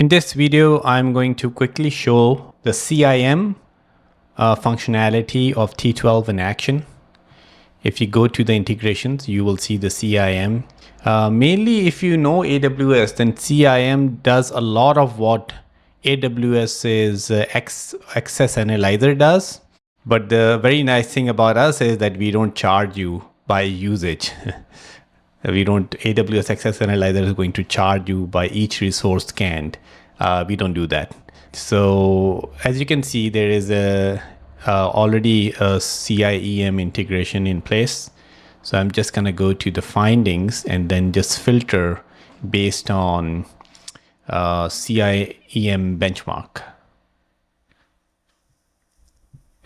In this video, I'm going to quickly show the CIM functionality of T12 in action. If you go to the integrations, you will see the CIM. Mainly, if you know AWS, then CIM does a lot of what AWS's Access Analyzer does. But the very nice thing about us is that we don't charge you by usage. AWS Access Analyzer is going to charge you by each resource scanned. We don't do that. So as you can see, there is already a CIEM integration in place. So I'm just going to go to the findings and then just filter based on CIEM benchmark.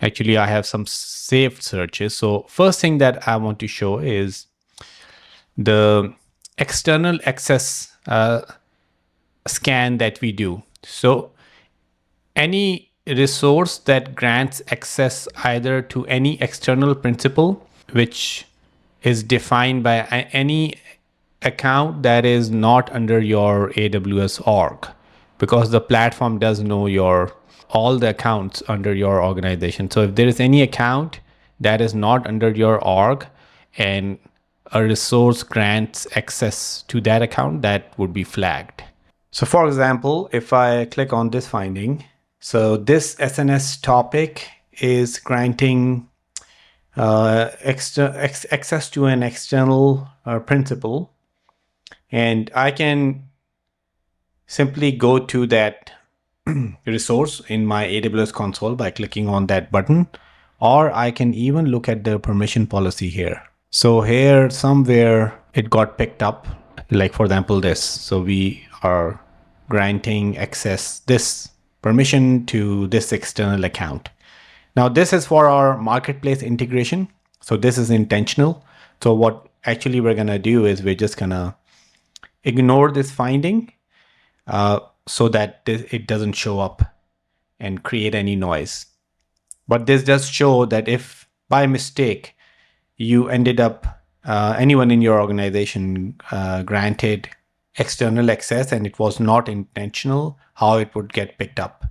Actually, I have some saved searches. So first thing that I want to show is the external access scan that we do. So any resource that grants access either to any external principal, which is defined by any account that is not under your AWS org, because the platform does know all the accounts under your organization. So if there is any account that is not under your org and a resource grants access to that account, that would be flagged. So for example, if I click on this finding, so this SNS topic is granting access to an external principal, and I can simply go to that resource in my AWS console by clicking on that button, or I can even look at the permission policy here. So here somewhere it got picked up, like for example this. So we are granting access this permission to this external account. Now this is for our marketplace integration. So this is intentional. So what actually we're gonna do is we're just gonna ignore this finding so that it doesn't show up and create any noise. But this does show that if by mistake you ended up, anyone in your organization granted external access and it was not intentional, how it would get picked up.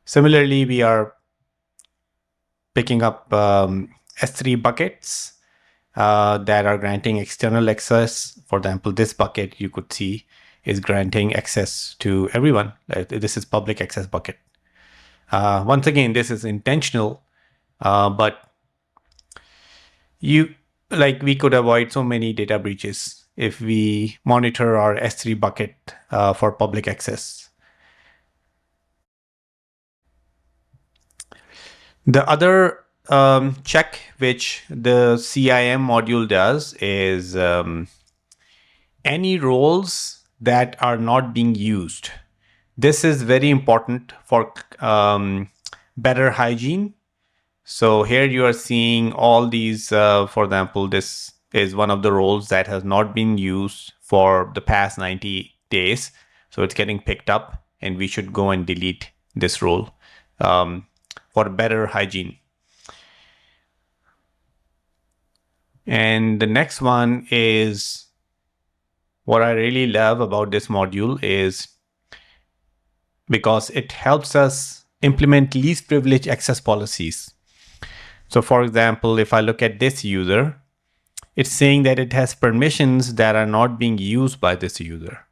Similarly, we are picking up S3 buckets that are granting external access. For example, this bucket you could see is granting access to everyone. This is public access bucket. Once again, this is intentional, but we could avoid so many data breaches if we monitor our S3 bucket for public access. The other check which the CIM module does is any roles that are not being used. This is very important for better hygiene. So here you are seeing all these, for example, this is one of the roles that has not been used for the past 90 days. So it's getting picked up and we should go and delete this role for better hygiene. And the next one is what I really love about this module is because it helps us implement least privilege access policies. So for example, if I look at this user, it's saying that it has permissions that are not being used by this user.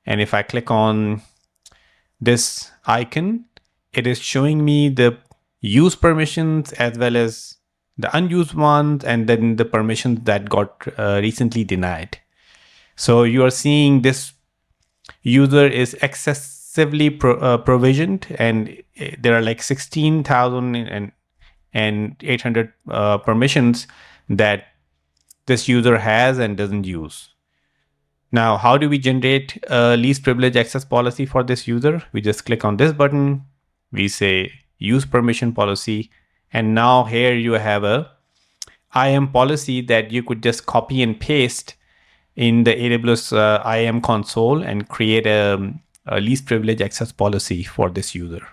And if I click on this icon, it is showing me the use permissions as well as the unused ones, and then the permissions that got recently denied. So you are seeing this user is excessively provisioned, and there are like 16,800 permissions that this user has and doesn't use. Now, how do we generate a least privilege access policy for this user? We just click on this button. We say use permission policy. And now here you have a IAM policy that you could just copy and paste in the AWS IAM console and create a least privilege access policy for this user.